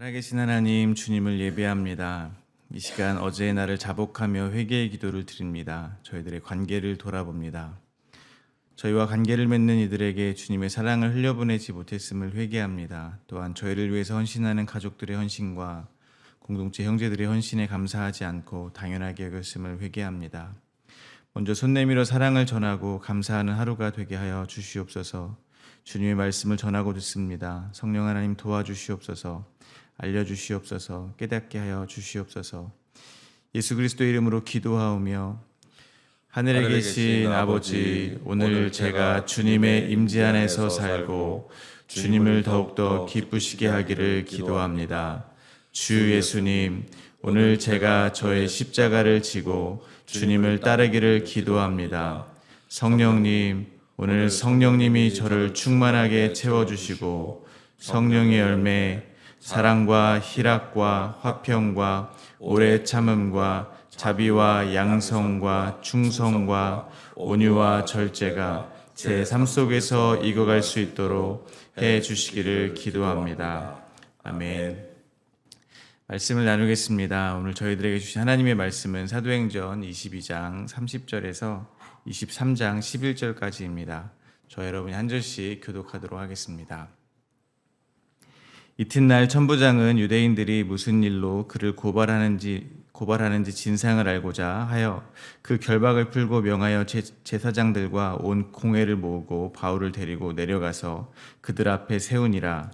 살아계신 하나님, 주님을 예배합니다. 이 시간 어제의 날을 자복하며 회개의 기도를 드립니다. 저희들의 관계를 돌아봅니다. 저희와 관계를 맺는 이들에게 주님의 사랑을 흘려보내지 못했음을 회개합니다. 또한 저희를 위해서 헌신하는 가족들의 헌신과 공동체 형제들의 헌신에 감사하지 않고 당연하게 여겼음을 회개합니다. 먼저 손 내밀어 사랑을 전하고 감사하는 하루가 되게 하여 주시옵소서. 주님의 말씀을 전하고 듣습니다. 성령 하나님 도와주시옵소서. 알려주시옵소서. 깨닫게 하여 주시옵소서. 예수 그리스도의 이름으로 기도하오며 하늘에 계신 아버지, 오늘 제가 주님의 임재 안에서 살고 주님을 더욱더 기쁘시게 하기를 기도합니다. 주 예수님, 오늘 제가 저의 십자가를 지고 주님을 따르기를 기도합니다. 성령님, 오늘 성령님이 저를 충만하게 채워주시고 성령의 열매, 사랑과 희락과 화평과 오래 참음과 자비와 양성과 충성과 온유와 절제가 제 삶 속에서 익어갈 수 있도록 해 주시기를 기도합니다. 아멘. 말씀을 나누겠습니다. 오늘 저희들에게 주신 하나님의 말씀은 사도행전 22장 30절에서 23장 11절까지입니다. 저 여러분이 한 절씩 교독하도록 하겠습니다. 이튿날 천부장은 유대인들이 무슨 일로 그를 고발하는지 진상을 알고자 하여 그 결박을 풀고 명하여 제사장들과 온 공회를 모으고 바울을 데리고 내려가서 그들 앞에 세우니라.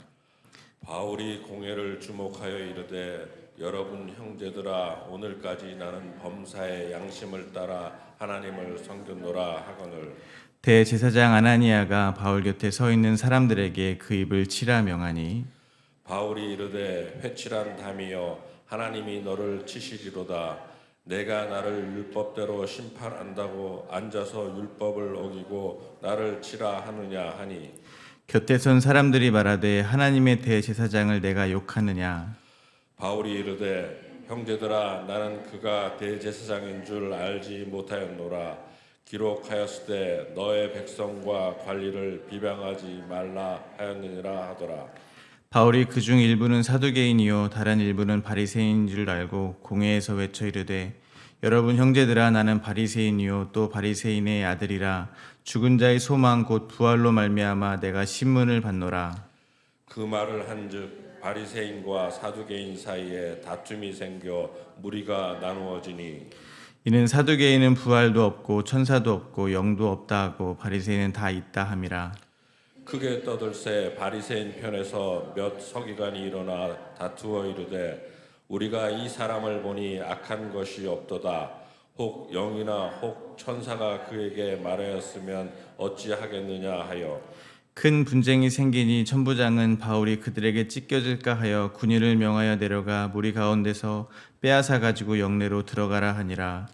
바울이 공회를 주목하여 이르되, 여러분 형제들아, 오늘까지 나는 범사의 양심을 따라 하나님을 섬겼노라 하거늘. 대제사장 아나니아가 바울 곁에 서 있는 사람들에게 그 입을 치라 명하니, 바울이 이르되, 회칠한 담이여, 하나님이 너를 치시리로다. 내가 나를 율법대로 심판한다고 앉아서 율법을 어기고 나를 치라 하느냐 하니, 곁에 선 사람들이 말하되 하나님의 대제사장을 내가 욕하느냐. 바울이 이르되, 형제들아, 나는 그가 대제사장인 줄 알지 못하였노라. 기록하였으되 너의 백성과 관리를 비방하지 말라 하였느니라 하더라. 바울이 그중 일부는 사두개인이요 다른 일부는 바리새인인 줄 알고 공회에서 외쳐 이르되, 여러분 형제들아, 나는 바리새인이요 또 바리새인의 아들이라. 죽은 자의 소망 곧 부활로 말미암아 내가 신문을 받노라. 그 말을 한즉 바리새인과 사두개인 사이에 다툼이 생겨 무리가 나누어지니, 이는 사두개인은 부활도 없고 천사도 없고 영도 없다 하고 바리새인은 다 있다 함이라. 크게 떠들새 바리새인 편에서 몇 서기관이 일어나 다투어 이르되, 우리가 이 사람을 보니 악한 것이 없도다. 혹 영이나 혹 천사가 그에게 말하였으면 어찌하겠느냐 하여 큰 분쟁이 생기니 천부장은 바울이 그들에게 찢겨질까 하여 군인을 명하여 내려가 무리 가운데서 빼앗아 가지고 영내로 들어가라 하니라.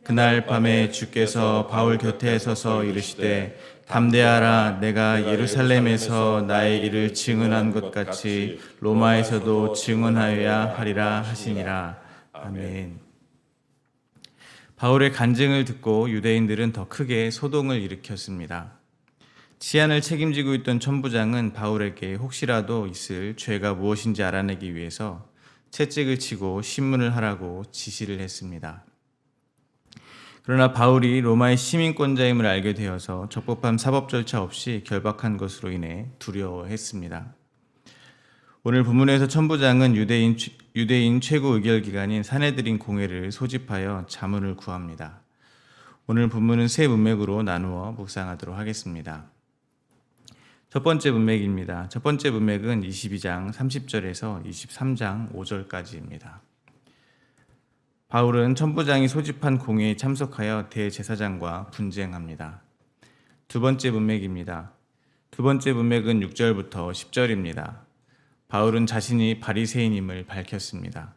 그날 밤에 주께서 바울 곁에 서서 이르시되, 담대하라. 내가 예루살렘에서 나의 일을 증언한 것 같이 로마에서도 증언하여야 하리라 하시니라. 아멘. 바울의 간증을 듣고 유대인들은 더 크게 소동을 일으켰습니다. 치안을 책임지고 있던 천부장은 바울에게 혹시라도 있을 죄가 무엇인지 알아내기 위해서 채찍을 치고 신문을 하라고 지시를 했습니다. 그러나 바울이 로마의 시민권자임을 알게 되어서 적법한 사법 절차 없이 결박한 것으로 인해 두려워했습니다. 오늘 본문에서 천부장은 유대인 최고 의결기관인 사내드린 공회를 소집하여 자문을 구합니다. 오늘 본문은 세 문맥으로 나누어 묵상하도록 하겠습니다. 첫 번째 문맥입니다. 첫 번째 문맥은 22장 30절에서 23장 5절까지입니다. 바울은 천부장이 소집한 공회에 참석하여 대제사장과 분쟁합니다. 두 번째 문맥입니다. 두 번째 문맥은 6절부터 10절입니다. 바울은 자신이 바리새인임을 밝혔습니다.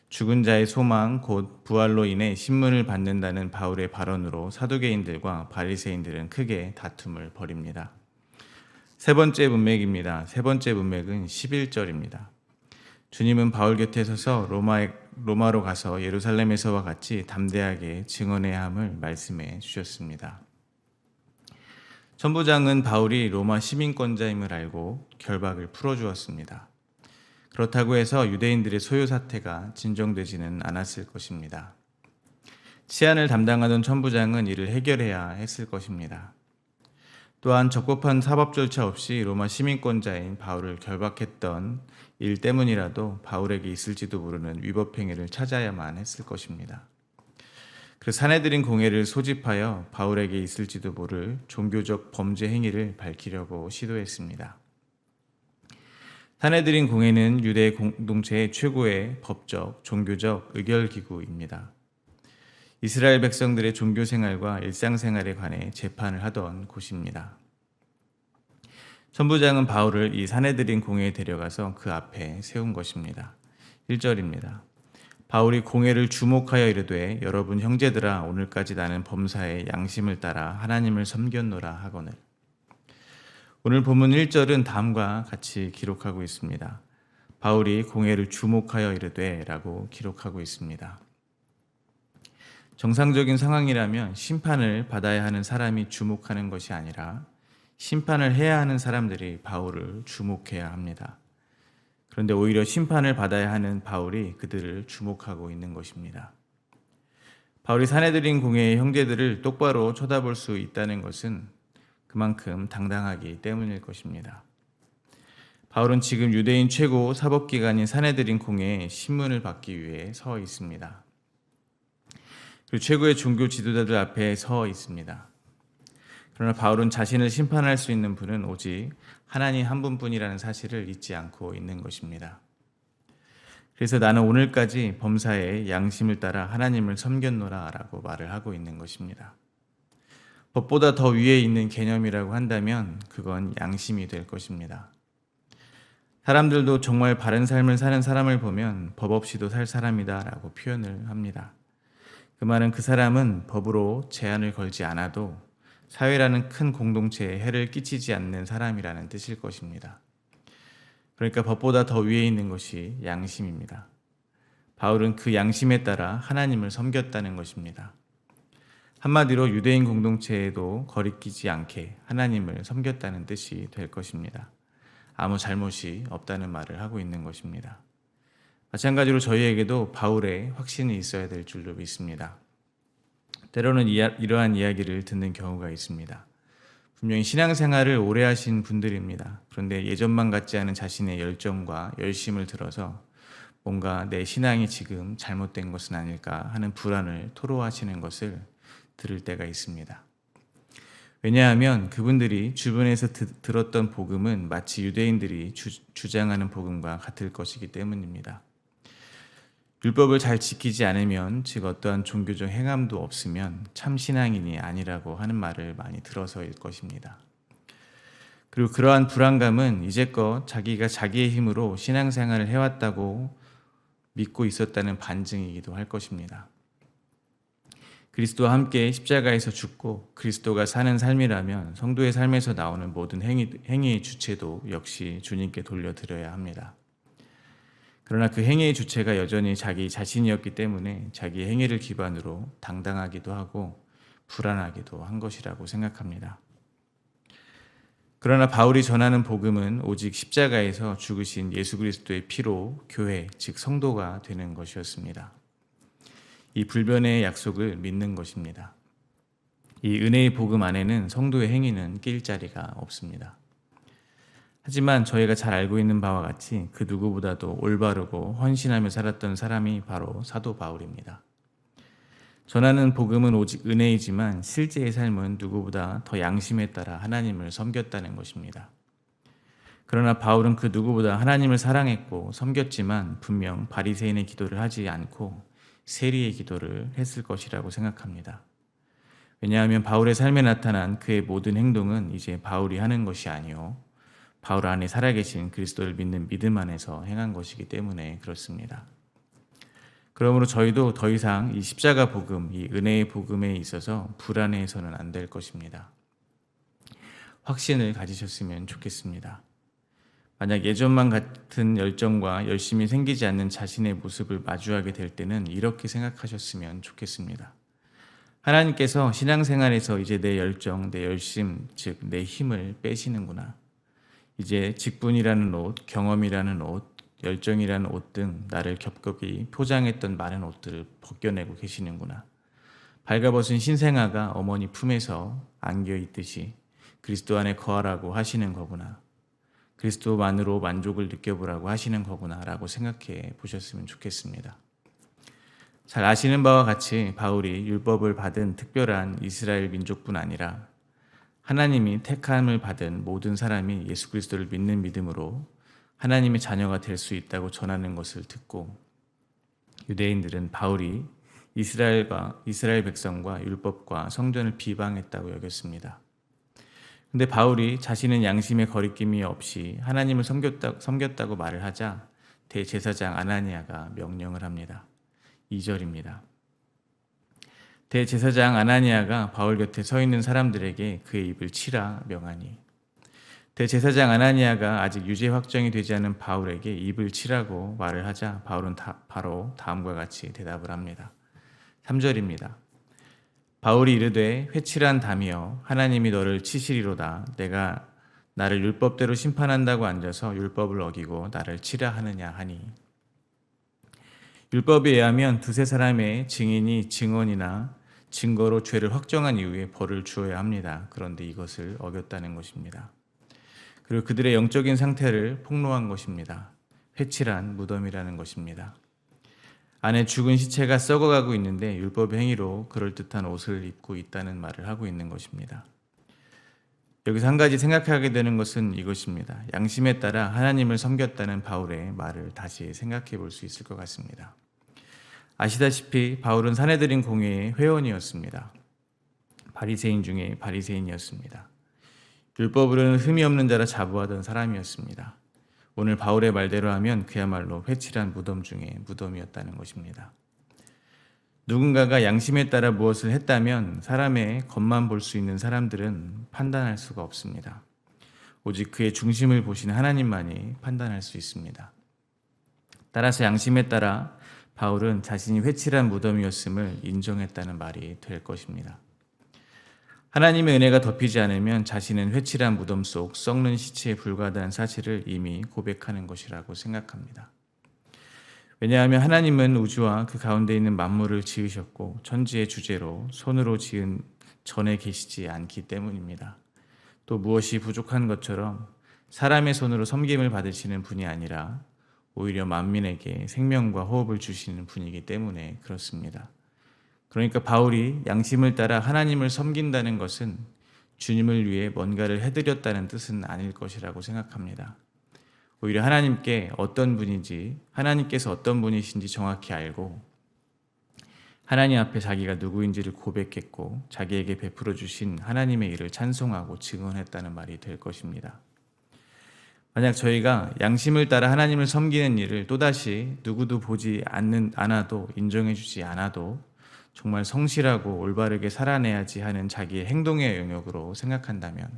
죽은 자의 소망 곧 부활로 인해 신문을 받는다는 바울의 발언으로 사두개인들과 바리새인들은 크게 다툼을 벌입니다. 세 번째 문맥입니다. 세 번째 문맥은 11절입니다. 주님은 바울 곁에 서서 로마로 가서 예루살렘에서와 같이 담대하게 증언해야 함을 말씀해 주셨습니다. 천부장은 바울이 로마 시민권자임을 알고 결박을 풀어주었습니다. 그렇다고 해서 유대인들의 소요 사태가 진정되지는 않았을 것입니다. 치안을 담당하던 천부장은 이를 해결해야 했을 것입니다. 또한 적법한 사법 절차 없이 로마 시민권자인 바울을 결박했던 일 때문이라도 바울에게 있을지도 모르는 위법 행위를 찾아야만 했을 것입니다. 그 사내들인 공회를 소집하여 바울에게 있을지도 모를 종교적 범죄 행위를 밝히려고 시도했습니다. 사내들인 공회는 유대 공동체의 최고의 법적, 종교적 의결기구입니다. 이스라엘 백성들의 종교 생활과 일상생활에 관해 재판을 하던 곳입니다. 천부장은 바울을 이 사내들인 공회에 데려가서 그 앞에 세운 것입니다. 1절입니다. 바울이 공회를 주목하여 이르되 여러분 형제들아 오늘까지 나는 범사의 양심을 따라 하나님을 섬겼노라 하거늘. 오늘 본문 1절은 다음과 같이 기록하고 있습니다. 바울이 공회를 주목하여 이르되 라고 기록하고 있습니다. 정상적인 상황이라면 심판을 받아야 하는 사람이 주목하는 것이 아니라 심판을 해야 하는 사람들이 바울을 주목해야 합니다. 그런데 오히려 심판을 받아야 하는 바울이 그들을 주목하고 있는 것입니다. 바울이 사내들인 공회의 형제들을 똑바로 쳐다볼 수 있다는 것은 그만큼 당당하기 때문일 것입니다. 바울은 지금 유대인 최고 사법기관인 사내들인 공회에 신문을 받기 위해 서 있습니다. 그리고 최고의 종교 지도자들 앞에 서 있습니다. 그러나 바울은 자신을 심판할 수 있는 분은 오직 하나님 한 분뿐이라는 사실을 잊지 않고 있는 것입니다. 그래서 나는 오늘까지 범사의 양심을 따라 하나님을 섬겼노라 라고 말을 하고 있는 것입니다. 법보다 더 위에 있는 개념이라고 한다면 그건 양심이 될 것입니다. 사람들도 정말 바른 삶을 사는 사람을 보면 법 없이도 살 사람이다 라고 표현을 합니다. 그 말은 그 사람은 법으로 제한을 걸지 않아도 사회라는 큰 공동체에 해를 끼치지 않는 사람이라는 뜻일 것입니다. 그러니까 법보다 더 위에 있는 것이 양심입니다. 바울은 그 양심에 따라 하나님을 섬겼다는 것입니다. 한마디로 유대인 공동체에도 거리끼지 않게 하나님을 섬겼다는 뜻이 될 것입니다. 아무 잘못이 없다는 말을 하고 있는 것입니다. 마찬가지로 저희에게도 바울의 확신이 있어야 될 줄로 믿습니다. 때로는 이러한 이야기를 듣는 경우가 있습니다. 분명히 신앙생활을 오래 하신 분들입니다. 그런데 예전만 같지 않은 자신의 열정과 열심을 들어서 뭔가 내 신앙이 지금 잘못된 것은 아닐까 하는 불안을 토로하시는 것을 들을 때가 있습니다. 왜냐하면 그분들이 주변에서 들었던 복음은 마치 유대인들이 주장하는 복음과 같을 것이기 때문입니다. 율법을 잘 지키지 않으면, 즉 어떠한 종교적 행함도 없으면 참 신앙인이 아니라고 하는 말을 많이 들어서일 것입니다. 그리고 그러한 불안감은 이제껏 자기가 자기의 힘으로 신앙생활을 해왔다고 믿고 있었다는 반증이기도 할 것입니다. 그리스도와 함께 십자가에서 죽고 그리스도가 사는 삶이라면 성도의 삶에서 나오는 모든 행위의 주체도 역시 주님께 돌려드려야 합니다. 그러나 그 행위의 주체가 여전히 자기 자신이었기 때문에 자기 행위를 기반으로 당당하기도 하고 불안하기도 한 것이라고 생각합니다. 그러나 바울이 전하는 복음은 오직 십자가에서 죽으신 예수 그리스도의 피로 교회, 즉 성도가 되는 것이었습니다. 이 불변의 약속을 믿는 것입니다. 이 은혜의 복음 안에는 성도의 행위는 낄 자리가 없습니다. 하지만 저희가 잘 알고 있는 바와 같이 그 누구보다도 올바르고 헌신하며 살았던 사람이 바로 사도 바울입니다. 전하는 복음은 오직 은혜이지만 실제의 삶은 누구보다 더 양심에 따라 하나님을 섬겼다는 것입니다. 그러나 바울은 그 누구보다 하나님을 사랑했고 섬겼지만 분명 바리새인의 기도를 하지 않고 세리의 기도를 했을 것이라고 생각합니다. 왜냐하면 바울의 삶에 나타난 그의 모든 행동은 이제 바울이 하는 것이 아니요 바울 안에 살아계신 그리스도를 믿는 믿음 안에서 행한 것이기 때문에 그렇습니다. 그러므로 저희도 더 이상 이 십자가 복음, 이 은혜의 복음에 있어서 불안해서는 안 될 것입니다. 확신을 가지셨으면 좋겠습니다. 만약 예전만 같은 열정과 열심이 생기지 않는 자신의 모습을 마주하게 될 때는 이렇게 생각하셨으면 좋겠습니다. 하나님께서 신앙생활에서 이제 내 열정, 내 열심, 즉 내 힘을 빼시는구나. 이제 직분이라는 옷, 경험이라는 옷, 열정이란 옷 등 나를 겹겹이 포장했던 많은 옷들을 벗겨내고 계시는구나. 발가벗은 신생아가 어머니 품에서 안겨 있듯이 그리스도 안에 거하라고 하시는 거구나. 그리스도만으로 만족을 느껴보라고 하시는 거구나 라고 생각해 보셨으면 좋겠습니다. 잘 아시는 바와 같이 바울이 율법을 받은 특별한 이스라엘 민족뿐 아니라 하나님이 택함을 받은 모든 사람이 예수 그리스도를 믿는 믿음으로 하나님의 자녀가 될 수 있다고 전하는 것을 듣고 유대인들은 바울이 이스라엘 백성과 율법과 성전을 비방했다고 여겼습니다. 근데 바울이 자신은 양심의 거리낌이 없이 하나님을 섬겼다고 말을 하자 대제사장 아나니아가 명령을 합니다. 2절입니다. 대제사장 아나니아가 바울 곁에 서 있는 사람들에게 그의 입을 치라 명하니, 대제사장 아나니아가 아직 유죄 확정이 되지 않은 바울에게 입을 치라고 말을 하자 바울은 바로 다음과 같이 대답을 합니다. 3절입니다. 바울이 이르되 회칠한 담이여 하나님이 너를 치시리로다. 내가 나를 율법대로 심판한다고 앉아서 율법을 어기고 나를 치라 하느냐 하니, 율법에 의하면 두세 사람의 증인이 증언이나 증거로 죄를 확정한 이후에 벌을 주어야 합니다. 그런데 이것을 어겼다는 것입니다. 그리고 그들의 영적인 상태를 폭로한 것입니다. 회칠한 무덤이라는 것입니다. 안에 죽은 시체가 썩어가고 있는데 율법의 행위로 그럴듯한 옷을 입고 있다는 말을 하고 있는 것입니다. 여기서 한 가지 생각하게 되는 것은 이것입니다. 양심에 따라 하나님을 섬겼다는 바울의 말을 다시 생각해 볼 수 있을 것 같습니다. 아시다시피 바울은 사내들인 공회의 회원이었습니다. 바리새인 중에 바리새인이었습니다. 율법으로는 흠이 없는 자라 자부하던 사람이었습니다. 오늘 바울의 말대로 하면 그야말로 회칠한 무덤 중에 무덤이었다는 것입니다. 누군가가 양심에 따라 무엇을 했다면 사람의 겉만 볼 수 있는 사람들은 판단할 수가 없습니다. 오직 그의 중심을 보시는 하나님만이 판단할 수 있습니다. 따라서 양심에 따라 바울은 자신이 회칠한 무덤이었음을 인정했다는 말이 될 것입니다. 하나님의 은혜가 덮이지 않으면 자신은 회칠한 무덤 속 썩는 시체에 불과하다는 사실을 이미 고백하는 것이라고 생각합니다. 왜냐하면 하나님은 우주와 그 가운데 있는 만물을 지으셨고 천지의 주제로 손으로 지은 전에 계시지 않기 때문입니다. 또 무엇이 부족한 것처럼 사람의 손으로 섬김을 받으시는 분이 아니라 오히려 만민에게 생명과 호흡을 주시는 분이기 때문에 그렇습니다. 그러니까 바울이 양심을 따라 하나님을 섬긴다는 것은 주님을 위해 뭔가를 해드렸다는 뜻은 아닐 것이라고 생각합니다. 오히려 하나님께서 어떤 분이신지 정확히 알고 하나님 앞에 자기가 누구인지를 고백했고 자기에게 베풀어 주신 하나님의 일을 찬송하고 증언했다는 말이 될 것입니다. 만약 저희가 양심을 따라 하나님을 섬기는 일을 또다시 누구도 보지 않아도 인정해 주지 않아도 정말 성실하고 올바르게 살아내야지 하는 자기의 행동의 영역으로 생각한다면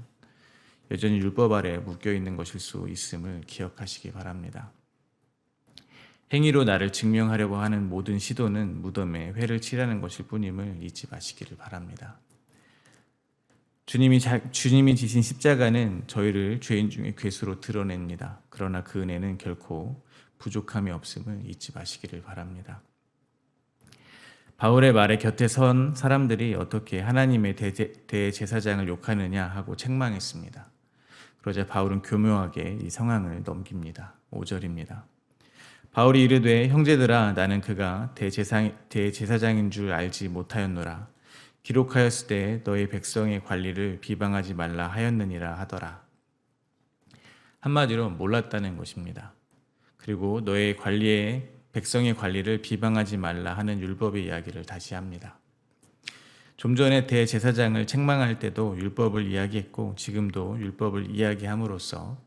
여전히 율법 아래 묶여있는 것일 수 있음을 기억하시기 바랍니다. 행위로 나를 증명하려고 하는 모든 시도는 무덤에 회를 칠하는 것일 뿐임을 잊지 마시기를 바랍니다. 주님이 지신 십자가는 저희를 죄인 중에 괴수로 드러냅니다. 그러나 그 은혜는 결코 부족함이 없음을 잊지 마시기를 바랍니다. 바울의 말에 곁에 선 사람들이 어떻게 하나님의 대제사장을 욕하느냐 하고 책망했습니다. 그러자 바울은 교묘하게 이 상황을 넘깁니다. 5절입니다. 바울이 이르되 형제들아 나는 그가 대제사장인 줄 알지 못하였노라. 기록하였을 때 너희 백성의 관리를 비방하지 말라 하였느니라 하더라. 한마디로 몰랐다는 것입니다. 그리고 백성의 관리를 비방하지 말라 하는 율법의 이야기를 다시 합니다. 좀 전에 대제사장을 책망할 때도 율법을 이야기했고 지금도 율법을 이야기함으로써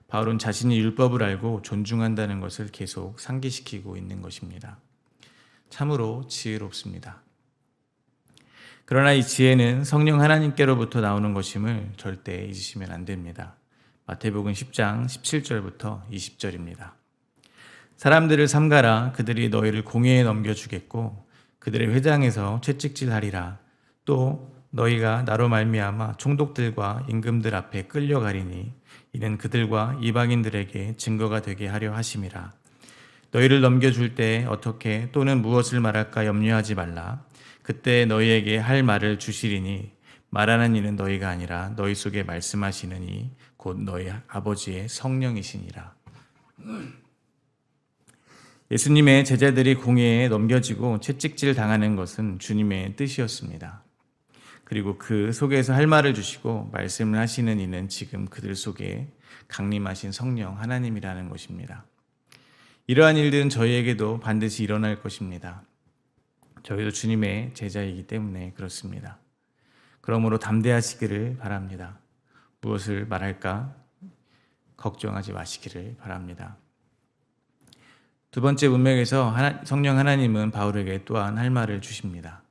바울은 자신이 율법을 알고 존중한다는 것을 계속 상기시키고 있는 것입니다. 참으로 지혜롭습니다. 그러나 이 지혜는 성령 하나님께로부터 나오는 것임을 절대 잊으시면 안 됩니다. 마태복음 10장 17절부터 20절입니다. 사람들을 삼가라. 그들이 너희를 공회에 넘겨주겠고 그들의 회당에서 채찍질하리라. 또 너희가 나로 말미암아 총독들과 임금들 앞에 끌려가리니 이는 그들과 이방인들에게 증거가 되게 하려 하심이라. 너희를 넘겨줄 때 어떻게 또는 무엇을 말할까 염려하지 말라. 그때 너희에게 할 말을 주시리니 말하는 이는 너희가 아니라 너희 속에 말씀하시는 이 곧 너희 아버지의 성령이시니라. 예수님의 제자들이 공회에 넘겨지고 채찍질 당하는 것은 주님의 뜻이었습니다. 그리고 그 속에서 할 말을 주시고 말씀을 하시는 이는 지금 그들 속에 강림하신 성령 하나님이라는 것입니다. 이러한 일들은 저희에게도 반드시 일어날 것입니다. 저희도 주님의 제자이기 때문에 그렇습니다. 그러므로 담대하시기를 바랍니다. 무엇을 말할까 걱정하지 마시기를 바랍니다. 두 번째 문맥에서 성령 하나님은 바울에게 또한 할 말을 주십니다.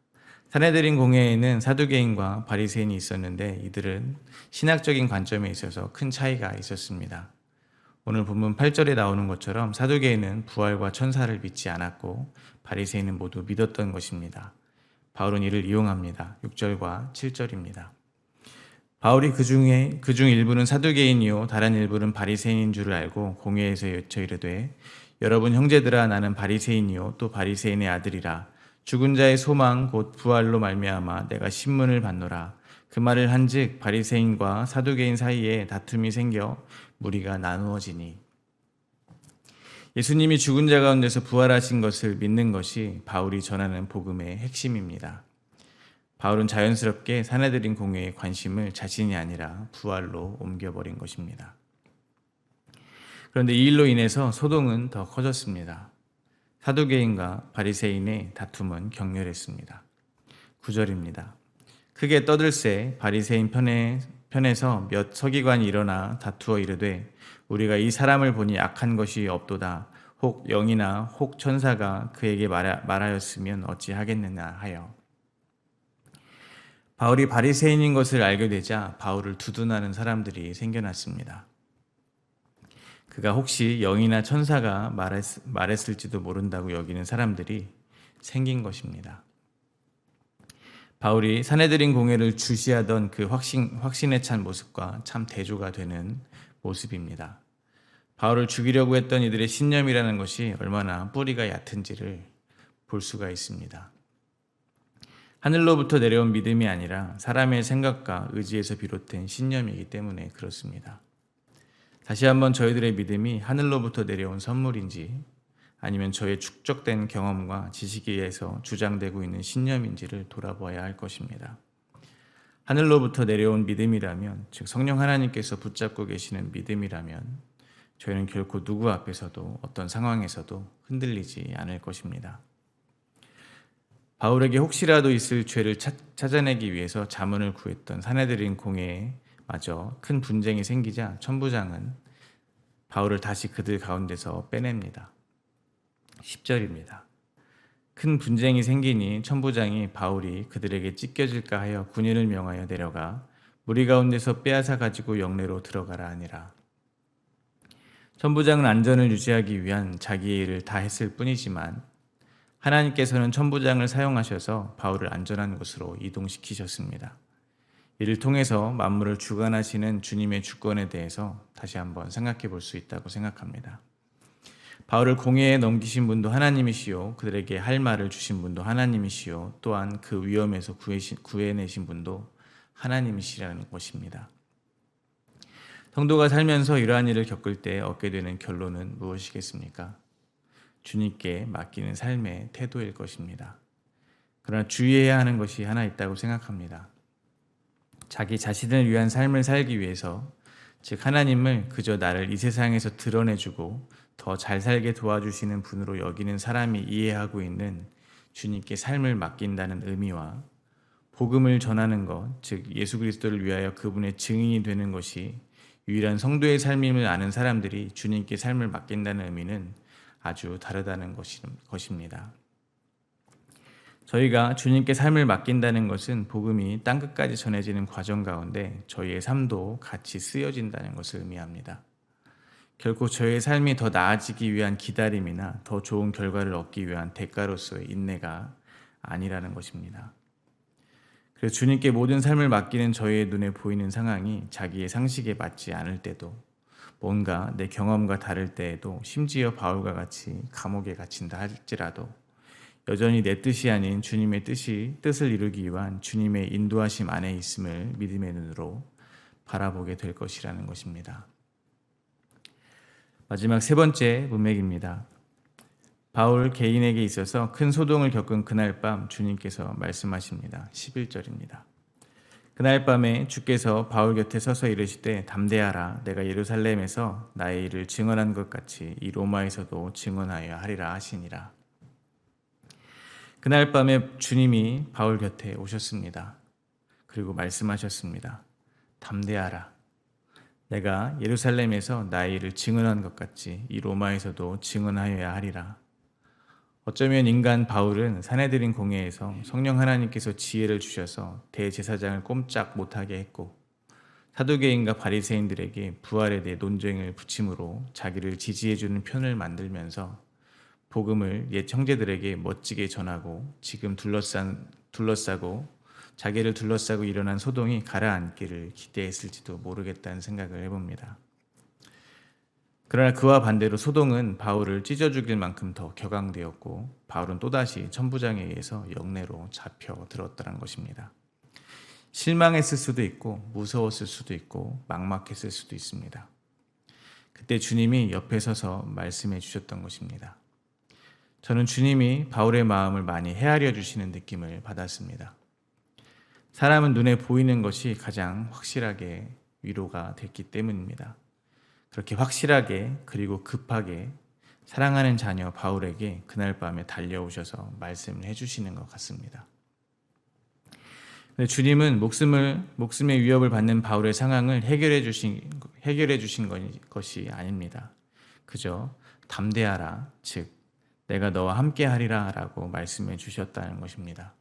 산헤드린 공회에는 사두개인과 바리새인이 있었는데 이들은 신학적인 관점에 있어서 큰 차이가 있었습니다. 오늘 본문 8절에 나오는 것처럼 사두개인은 부활과 천사를 믿지 않았고 바리새인은 모두 믿었던 것입니다. 바울은 이를 이용합니다. 6절과 7절입니다. 바울이 그중 일부는 사두개인이요 다른 일부는 바리새인인 줄을 알고 공회에서 외쳐 이르되 여러분 형제들아 나는 바리새인이요 또 바리새인의 아들이라 죽은 자의 소망 곧 부활로 말미암아 내가 신문을 받노라. 그 말을 한즉 바리새인과 사두개인 사이에 다툼이 생겨 무리가 나누어지니. 예수님이 죽은 자 가운데서 부활하신 것을 믿는 것이 바울이 전하는 복음의 핵심입니다. 바울은 자연스럽게 산헤드린 공회의 관심을 자신이 아니라 부활로 옮겨버린 것입니다. 그런데 이 일로 인해서 소동은 더 커졌습니다. 사두개인과 바리새인의 다툼은 격렬했습니다. 9절입니다. 크게 떠들새 바리새인 편에서 몇 서기관이 일어나 다투어 이르되 우리가 이 사람을 보니 악한 것이 없도다. 혹 영이나 혹 천사가 그에게 말하였으면 어찌하겠느냐 하여. 바울이 바리새인인 것을 알게 되자 바울을 두둔하는 사람들이 생겨났습니다. 그가 혹시 영이나 천사가 말했을지도 모른다고 여기는 사람들이 생긴 것입니다. 바울이 산헤드린 공회를 주시하던 그 확신에 찬 모습과 참 대조가 되는 모습입니다. 바울을 죽이려고 했던 이들의 신념이라는 것이 얼마나 뿌리가 얕은지를 볼 수가 있습니다. 하늘로부터 내려온 믿음이 아니라 사람의 생각과 의지에서 비롯된 신념이기 때문에 그렇습니다. 다시 한번 저희들의 믿음이 하늘로부터 내려온 선물인지 아니면 저의 축적된 경험과 지식에 의해서 주장되고 있는 신념인지를 돌아보아야 할 것입니다. 하늘로부터 내려온 믿음이라면, 즉 성령 하나님께서 붙잡고 계시는 믿음이라면 저희는 결코 누구 앞에서도 어떤 상황에서도 흔들리지 않을 것입니다. 바울에게 혹시라도 있을 죄를 찾아내기 위해서 자문을 구했던 산헤드린 공회에 마저 큰 분쟁이 생기자 천부장은 바울을 다시 그들 가운데서 빼냅니다. 10절입니다. 큰 분쟁이 생기니 천부장이 바울이 그들에게 찢겨질까 하여 군인을 명하여 내려가 무리 가운데서 빼앗아 가지고 영내로 들어가라 하니라. 천부장은 안전을 유지하기 위한 자기의 일을 다 했을 뿐이지만 하나님께서는 천부장을 사용하셔서 바울을 안전한 곳으로 이동시키셨습니다. 이를 통해서 만물을 주관하시는 주님의 주권에 대해서 다시 한번 생각해 볼 수 있다고 생각합니다. 바울을 공회에 넘기신 분도 하나님이시요 그들에게 할 말을 주신 분도 하나님이시요 또한 그 위험에서 구해내신 분도 하나님이시라는 것입니다. 성도가 살면서 이러한 일을 겪을 때 얻게 되는 결론은 무엇이겠습니까? 주님께 맡기는 삶의 태도일 것입니다. 그러나 주의해야 하는 것이 하나 있다고 생각합니다. 자기 자신을 위한 삶을 살기 위해서, 즉 하나님을 그저 나를 이 세상에서 드러내주고 더 잘 살게 도와주시는 분으로 여기는 사람이 이해하고 있는 주님께 삶을 맡긴다는 의미와 복음을 전하는 것, 즉 예수 그리스도를 위하여 그분의 증인이 되는 것이 유일한 성도의 삶임을 아는 사람들이 주님께 삶을 맡긴다는 의미는 아주 다르다는 것입니다. 저희가 주님께 삶을 맡긴다는 것은 복음이 땅끝까지 전해지는 과정 가운데 저희의 삶도 같이 쓰여진다는 것을 의미합니다. 결코 저희의 삶이 더 나아지기 위한 기다림이나 더 좋은 결과를 얻기 위한 대가로서의 인내가 아니라는 것입니다. 그래서 주님께 모든 삶을 맡기는 저희의 눈에 보이는 상황이 자기의 상식에 맞지 않을 때도, 뭔가 내 경험과 다를 때에도, 심지어 바울과 같이 감옥에 갇힌다 할지라도 여전히 내 뜻이 아닌 주님의 뜻을 이루기 위한 주님의 인도하심 안에 있음을 믿음의 눈으로 바라보게 될 것이라는 것입니다. 마지막 세 번째 문맥입니다. 바울 개인에게 있어서 큰 소동을 겪은 그날 밤 주님께서 말씀하십니다. 11절입니다. 그날 밤에 주께서 바울 곁에 서서 이르시되 담대하라, 내가 예루살렘에서 나의 일을 증언한 것 같이 이 로마에서도 증언하여야 하리라 하시니라. 그날 밤에 주님이 바울 곁에 오셨습니다. 그리고 말씀하셨습니다. 담대하라, 내가 예루살렘에서 나의 일을 증언한 것 같이 이 로마에서도 증언하여야 하리라. 어쩌면 인간 바울은 사내들인 공회에서 성령 하나님께서 지혜를 주셔서 대제사장을 꼼짝 못하게 했고, 사두개인과 바리새인들에게 부활에 대해 논쟁을 붙임으로 자기를 지지해주는 편을 만들면서 복음을 옛 형제들에게 멋지게 전하고 지금 자기를 둘러싸고 일어난 소동이 가라앉기를 기대했을지도 모르겠다는 생각을 해봅니다. 그러나 그와 반대로 소동은 바울을 찢어 죽일 만큼 더 격앙되었고, 바울은 또다시 천부장에 의해서 영내로 잡혀들었다는 것입니다. 실망했을 수도 있고 무서웠을 수도 있고 막막했을 수도 있습니다. 그때 주님이 옆에 서서 말씀해 주셨던 것입니다. 저는 주님이 바울의 마음을 많이 헤아려 주시는 느낌을 받았습니다. 사람은 눈에 보이는 것이 가장 확실하게 위로가 됐기 때문입니다. 그렇게 확실하게 그리고 급하게 사랑하는 자녀 바울에게 그날 밤에 달려오셔서 말씀을 해주시는 것 같습니다. 주님은 목숨의 위협을 받는 바울의 상황을 해결해 주신 것이 아닙니다. 그저 담대하라, 즉 내가 너와 함께 하리라 라고 말씀해 주셨다는 것입니다.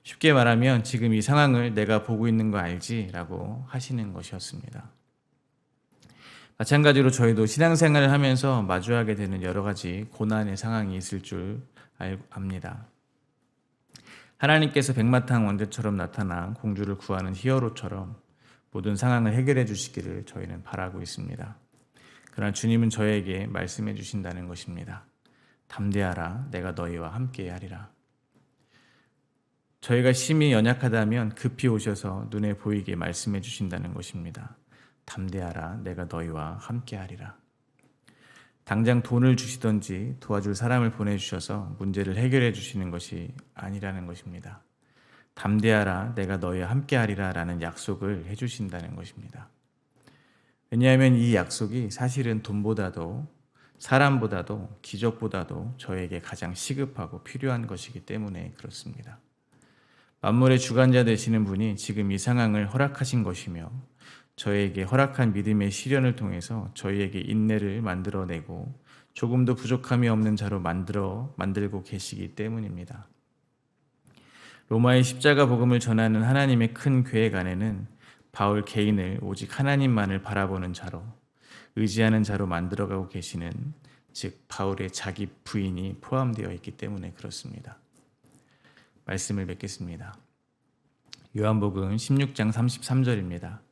쉽게 말하면 지금 이 상황을 내가 보고 있는 거 알지? 라고 하시는 것이었습니다. 마찬가지로 저희도 신앙생활을 하면서 마주하게 되는 여러 가지 고난의 상황이 있을 줄 압니다. 하나님께서 백마탄 왕자처럼 나타나 공주를 구하는 히어로처럼 모든 상황을 해결해 주시기를 저희는 바라고 있습니다. 그러나 주님은 저에게 말씀해 주신다는 것입니다. 담대하라, 내가 너희와 함께 하리라. 저희가 심히 연약하다면 급히 오셔서 눈에 보이게 말씀해 주신다는 것입니다. 담대하라, 내가 너희와 함께 하리라. 당장 돈을 주시던지 도와줄 사람을 보내주셔서 문제를 해결해 주시는 것이 아니라는 것입니다. 담대하라, 내가 너희와 함께 하리라 라는 약속을 해주신다는 것입니다. 왜냐하면 이 약속이 사실은 돈보다도 사람보다도 기적보다도 저에게 가장 시급하고 필요한 것이기 때문에 그렇습니다. 만물의 주관자 되시는 분이 지금 이 상황을 허락하신 것이며 저에게 허락한 믿음의 시련을 통해서 저희에게 인내를 만들어내고 조금도 부족함이 없는 자로 만들고 계시기 때문입니다. 로마의 십자가 복음을 전하는 하나님의 큰 계획 안에는 바울 개인을 오직 하나님만을 바라보는 자로, 의지하는 자로 만들어가고 계시는, 즉 바울의 자기 부인이 포함되어 있기 때문에 그렇습니다. 말씀을 맺겠습니다. 요한복음 16장 33절입니다.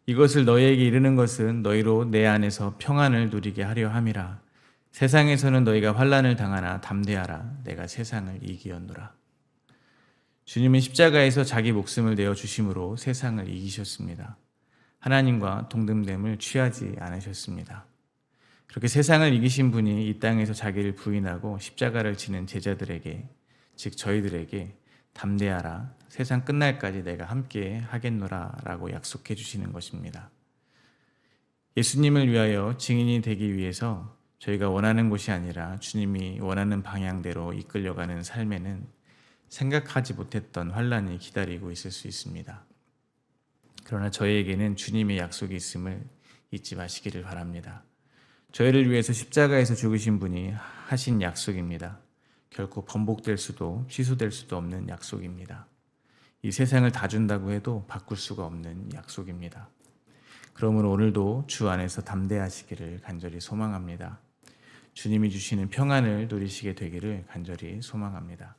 이것을 너희에게 이르는 것은 너희로 내 안에서 평안을 누리게 하려 함이라. 세상에서는 너희가 환난을 당하나 담대하라, 내가 세상을 이기었노라. 주님은 십자가에서 자기 목숨을 내어 주심으로 세상을 이기셨습니다. 하나님과 동등됨을 취하지 않으셨습니다. 그렇게 세상을 이기신 분이 이 땅에서 자기를 부인하고 십자가를 지는 제자들에게, 즉 저희들에게 담대하라, 세상 끝날까지 내가 함께 하겠노라 라고 약속해 주시는 것입니다. 예수님을 위하여 증인이 되기 위해서 저희가 원하는 곳이 아니라 주님이 원하는 방향대로 이끌려가는 삶에는 생각하지 못했던 환난이 기다리고 있을 수 있습니다. 그러나 저희에게는 주님의 약속이 있음을 잊지 마시기를 바랍니다. 저희를 위해서 십자가에서 죽으신 분이 하신 약속입니다. 결코 번복될 수도 취소될 수도 없는 약속입니다. 이 세상을 다 준다고 해도 바꿀 수가 없는 약속입니다. 그러므로 오늘도 주 안에서 담대하시기를 간절히 소망합니다. 주님이 주시는 평안을 누리시게 되기를 간절히 소망합니다.